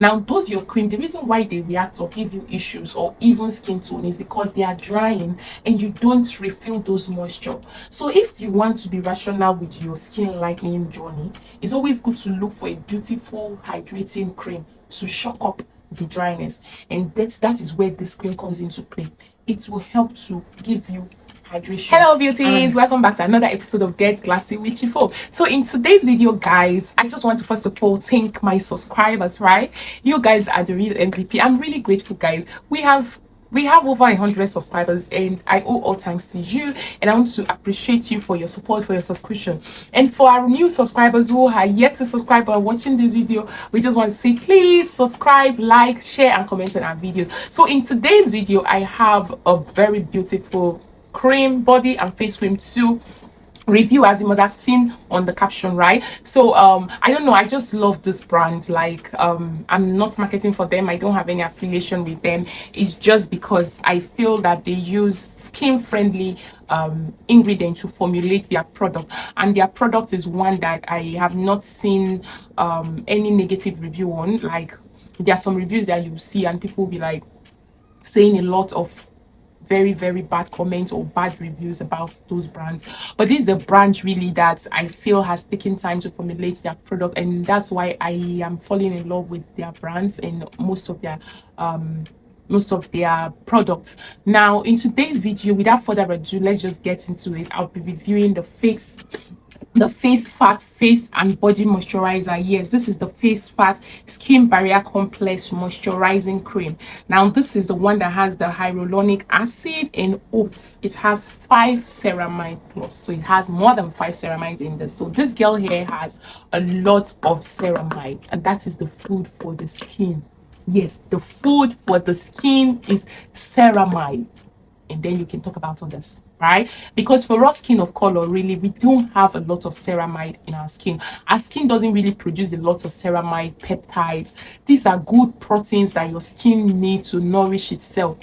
Now, those your cream, the reason why they react or give you issues or even skin tone is because they are drying and you don't refill those moisture. So if you want to be rational with your skin lightening journey, it's always good to look for a beautiful hydrating cream to shock up the dryness. And that is where this cream comes into play. It will help to give you hydration. Hello beauties, welcome back to another episode of Get Glassy with Chifo. So in today's video, guys, I just want to first of all thank my subscribers, right? You guys are the real MVP. I'm really grateful, guys. We have over 100 subscribers and I owe all thanks to you, and I want to appreciate you for your support, for your subscription. And for our new subscribers who are yet to subscribe but are watching this video, we just want to say please subscribe, like, share and comment on our videos. So in today's video, I have a very beautiful cream, body and face cream to review, as you must have seen on the caption, right? So I don't know, I just love this brand. Like I'm not marketing for them, I don't have any affiliation with them. It's just because I feel that they use skin friendly ingredients to formulate their product, and their product is one that I have not seen any negative review on. Like there are some reviews that you see and people will be like saying a lot of very bad comments or bad reviews about those brands, but this is a brand really that I feel has taken time to formulate their product, and that's why I am falling in love with their brands and most of their products. Now in today's video, without further ado, let's just get into it. I'll be reviewing the FACTFACTS face and body moisturizer. Yes, this is the FACTFACTS skin barrier complex moisturizing cream. Now this is the one that has the hyaluronic acid and oats. It has 5 ceramide plus, so it has more than 5 ceramides in this. So this girl here has a lot of ceramide, and that is the food for the skin. Yes, the food for the skin is ceramide, and then you can talk about others, right? Because for us skin of color, really, we don't have a lot of ceramide in our skin. Our skin doesn't really produce a lot of ceramide, peptides. These are good proteins that your skin needs to nourish itself.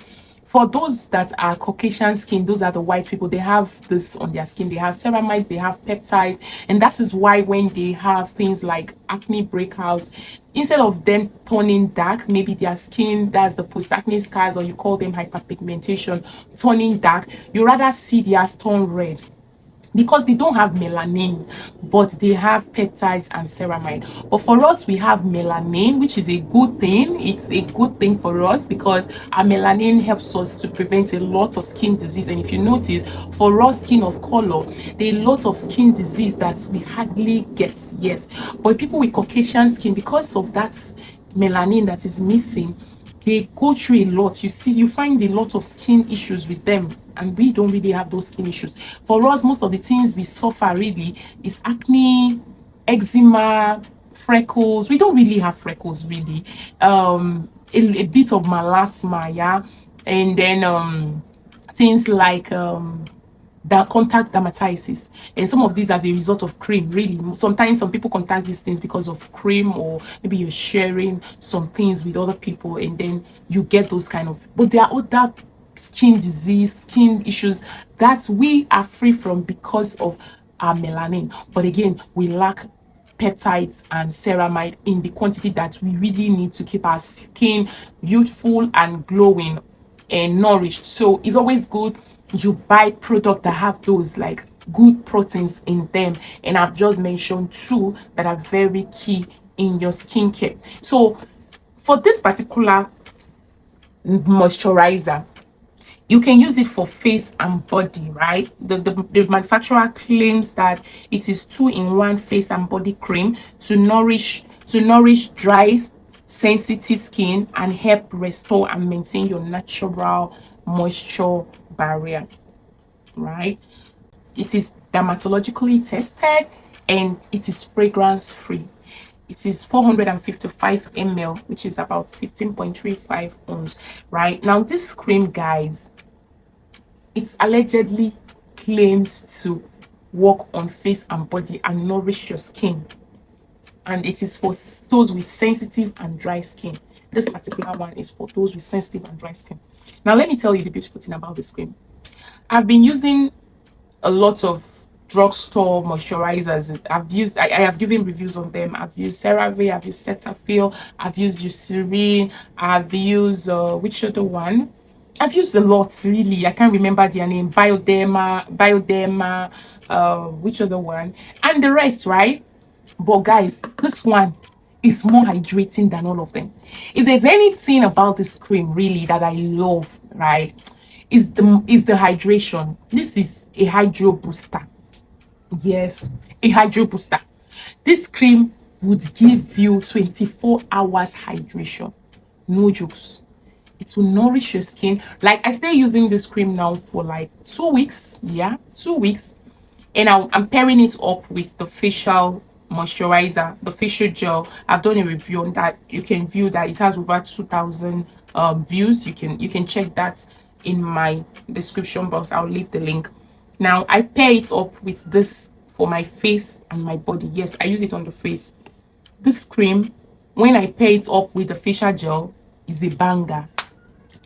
For those that are Caucasian skin, those are the white people, they have this on their skin. They have ceramides, they have peptides, and that is why when they have things like acne breakouts, instead of them turning dark, maybe their skin, that's the post-acne scars, or you call them hyperpigmentation, turning dark, you rather see theirs turn red, because they don't have melanin, but they have peptides and ceramide. But for us, we have melanin, which is a good thing. It's a good thing for us because our melanin helps us to prevent a lot of skin disease. And if you notice, for us skin of color, there are a lot of skin disease that we hardly get. Yes, but people with Caucasian skin, because of that melanin that is missing, they go through a lot. You find a lot of skin issues with them, and we don't really have those skin issues. For us, most of the things we suffer really is acne, eczema, freckles. We don't really have freckles really. A bit of melasma, yeah, and then things like the contact dermatitis, and some of these as a result of cream. Really, sometimes some people contact these things because of cream, or maybe you're sharing some things with other people and then you get those kind of, but there are other skin disease, skin issues that we are free from because of our melanin. But again, we lack peptides and ceramide in the quantity that we really need to keep our skin youthful and glowing and nourished. So it's always good you buy product that have those like good proteins in them, and I've just mentioned 2 that are very key in your skincare. So for this particular moisturizer, you can use it for face and body, right? The manufacturer claims that it is 2-in-1 face and body cream to nourish dry, sensitive skin and help restore and maintain your natural moisture barrier, right? It is dermatologically tested and it is fragrance free. It is 455 ml, which is about 15.35 ounces, right? Now this cream, guys, it allegedly claims to work on face and body and nourish your skin, and it is for those with sensitive and dry skin. This particular one is for those with sensitive and dry skin. Now let me tell you the beautiful thing about this cream. I've been using a lot of drugstore moisturizers. I have given reviews on them. I've used CeraVe, I've used Cetaphil, I've used Eucerin, I've used which other one? I've used a lot, really. I can't remember their name. Bioderma, which other one? And the rest, right? But guys, this one is more hydrating than all of them. If there's anything about this cream really that I love, right, is the hydration. This is a hydro booster. Yes, a hydro booster. This cream would give you 24 hours hydration. No jokes. It will nourish your skin. Like, I stay using this cream now for like 2 weeks. Yeah, 2 weeks. And I'm pairing it up with the facial moisturizer, the facial gel. I've done a review on that. You can view that. It has over 2,000 views. You can check that in my description box. I'll leave the link. Now I pair it up with this for my face and my body. Yes, I use it on the face. This cream, when I pair it up with the facial gel, is a banger.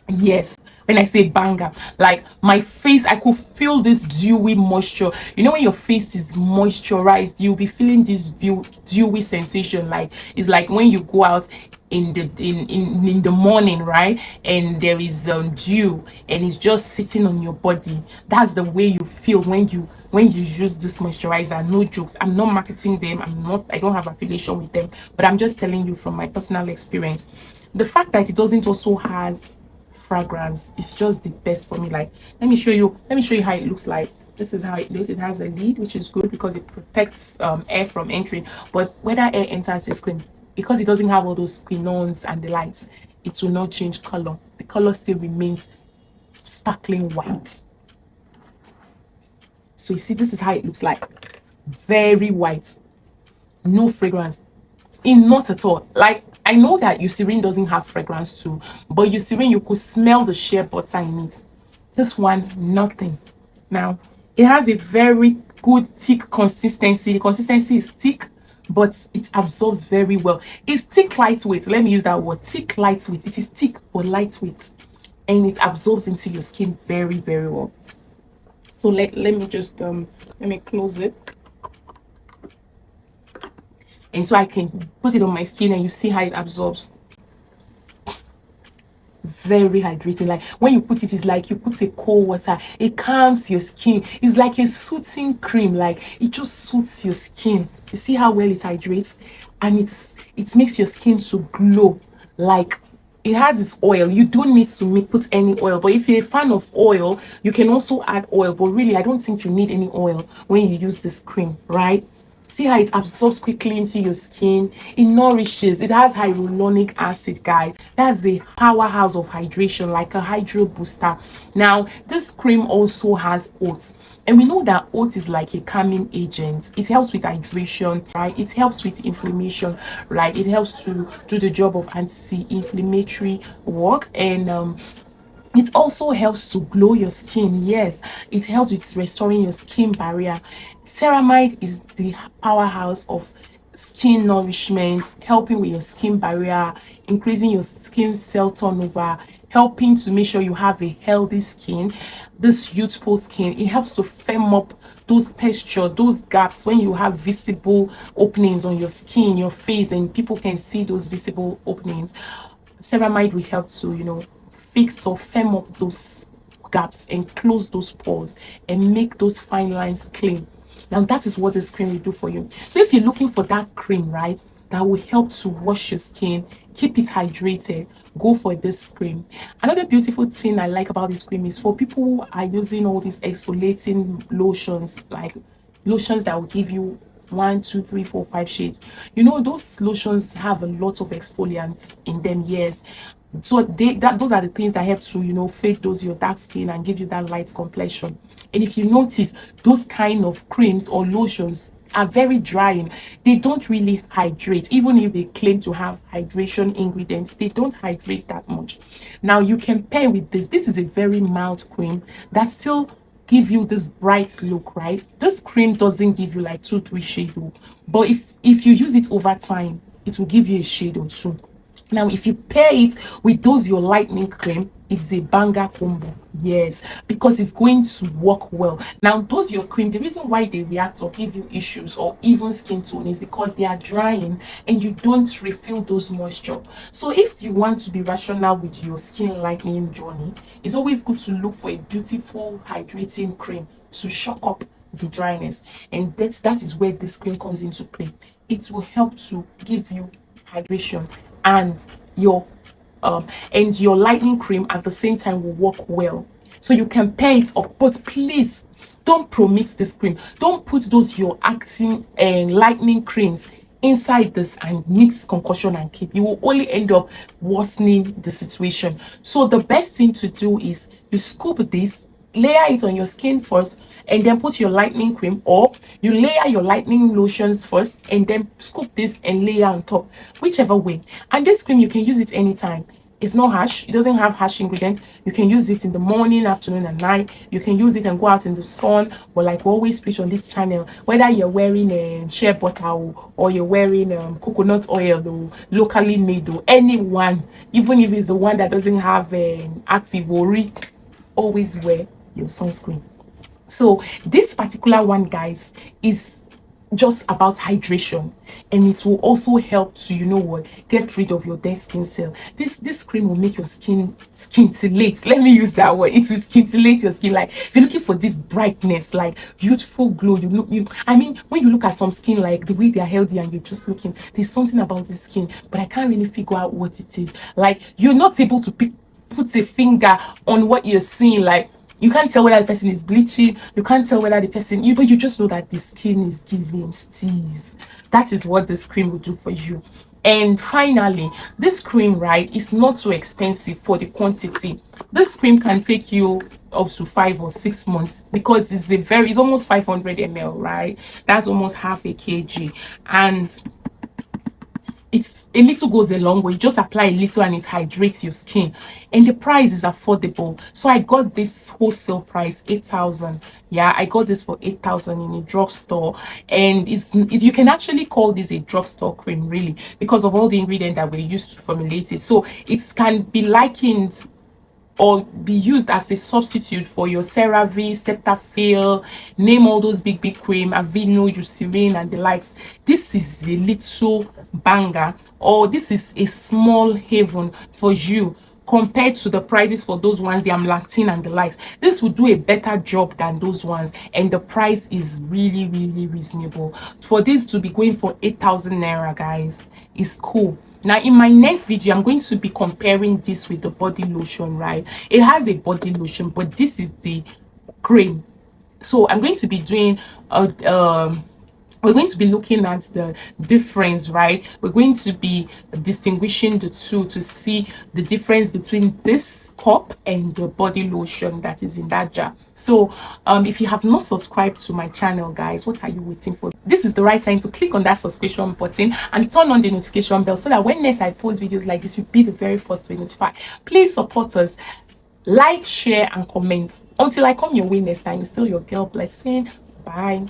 Yes, when I say banger, like my face, I could feel this dewy moisture. You know, when your face is moisturized, you'll be feeling this dewy sensation. Like, it's like when you go out in the morning, right, and there is dew and it's just sitting on your body. That's the way you feel when you use this moisturizer. No jokes. I'm not marketing them. I don't have affiliation with them, but I'm just telling you from my personal experience. The fact that it doesn't also has fragrance is just the best for me. Like, let me show you how it looks like. This is how it looks. It has a lid, which is good because it protects air from entering. But whether air enters the screen, because it doesn't have all those quinones and the lights, it will not change color. The color still remains sparkling white. So you see, this is how it looks like. Very white, no fragrance, in not at all. Like, I know that Eucerin doesn't have fragrance too, but Eucerin, you could smell the shea butter in it. This one, nothing. Now, it has a very good thick consistency. The consistency is thick, but it absorbs very well. It's thick lightweight. Let me use that word, thick lightweight. It is thick but lightweight, and it absorbs into your skin very, very well. So let me just let me close it, and so I can put it on my skin and you see how it absorbs. Very hydrating. Like, when you put it, it's like you put a cold water. It calms your skin. It's like a soothing cream. Like, it just soothes your skin. You see how well it hydrates, and it makes your skin to glow. Like, it has this oil. You don't need to put any oil, but if you're a fan of oil, you can also add oil. But really, I don't think you need any oil when you use this cream, right? See how it absorbs quickly into your skin. It nourishes. It has hyaluronic acid, guys. That's a powerhouse of hydration, like a hydro booster. Now, this cream also has oats. And we know that oat is like a calming agent. It helps with hydration, right? It helps with inflammation, right? It helps to do the job of anti-inflammatory work. And it also helps to glow your skin. Yes, it helps with restoring your skin barrier. Ceramide is the powerhouse of skin nourishment, helping with your skin barrier, increasing your skin cell turnover, helping to make sure you have a healthy skin, this youthful skin. It helps to firm up those texture, those gaps when you have visible openings on your skin, your face, and people can see those visible openings. Ceramide will help to, fix or firm up those gaps and close those pores and make those fine lines clean. Now, that is what this cream will do for you. So if you're looking for that cream, right, that will help to wash your skin, keep it hydrated, go for this cream. Another beautiful thing I like about this cream is for people who are using all these exfoliating lotions, like lotions that will give you 1, 2, 3, 4, 5 shades. Those lotions have a lot of exfoliants in them. Yes, so those are the things that help to fade those your dark skin and give you that light complexion. And if you notice, those kind of creams or lotions are very drying. They don't really hydrate. Even if they claim to have hydration ingredients, they don't hydrate that much. Now, you can pair with this is a very mild cream that still give you this bright look, right? This cream doesn't give you like 2, 3 shades, but if you use it over time, it will give you a shade or two. Now, if you pair it with those your lightening cream, it's a banger combo. Yes, because it's going to work well. Now, those your cream, the reason why they react or give you issues or even skin tone is because they are drying and you don't refill those moisture. So if you want to be rational with your skin lightening journey, it's always good to look for a beautiful hydrating cream to shock up the dryness. And that is where this cream comes into play. It will help to give you hydration, and your your lightening cream at the same time will work well. So you can pair it up, but please don't promix this cream. Don't put those your acting and lightening creams inside this and mix concoction and keep. You will only end up worsening the situation. So the best thing to do is you scoop this, layer it on your skin first, and then put your lightening cream, or you layer your lightening lotions first and then scoop this and layer on top, whichever way. And this cream, you can use it anytime. It's not harsh. It doesn't have harsh ingredients. You can use it in the morning, afternoon, and night. You can use it and go out in the sun. But like we always preach on this channel, whether you're wearing shea butter or you're wearing coconut oil or locally made or anyone, even if it's the one that doesn't have active ori, always wear your sunscreen. So this particular one, guys, is just about hydration, and it will also help to, you know what, get rid of your dead skin cell. This cream will make your skin scintillate. Let me use that word. It will scintillate your skin. Like if you're looking for this brightness, like beautiful glow, I mean, when you look at some skin, like the way they are healthy and you're just looking, there's something about the skin, but I can't really figure out what it is. Like you're not able to put a finger on what you're seeing. Like you can't tell whether the person is bleaching. You can't tell whether the person, but you just know that the skin is giving steeze. That is what this cream will do for you. And finally, this cream, right, is not too expensive for the quantity. This cream can take you up to 5 or 6 months because it's almost 500 ml, right? That's almost half a kg. And it's a little goes a long way. You just apply a little and it hydrates your skin, and the price is affordable. So I got this wholesale price 8,000. Yeah, I got this for 8,000 in a drugstore, and you can actually call this a drugstore cream, really, because of all the ingredients that were used to formulate it. So it can be likened or be used as a substitute for your CeraVe, Cetaphil, name all those big cream, Aveeno, Eucerin, and the likes. This is a little banger, or this is a small haven for you compared to the prices for those ones, the Lighten and the likes. This will do a better job than those ones, and the price is really, really reasonable. For this to be going for 8,000 naira, guys, is cool. Now in my next video, I'm going to be comparing this with the body lotion, right? It has a body lotion, but this is the cream. So I'm going to be doing we're going to be looking at the difference, right? We're going to be distinguishing the two to see the difference between this cup and the body lotion that is in that jar. So if you have not subscribed to my channel, guys, what are you waiting for? This is the right time to click on that subscription button and turn on the notification bell so that when next I post videos like this, you'll be the very first to be notified. Please support us. Like, share, and comment. Until I come your way next time, it's still your girl Blessing. Bye.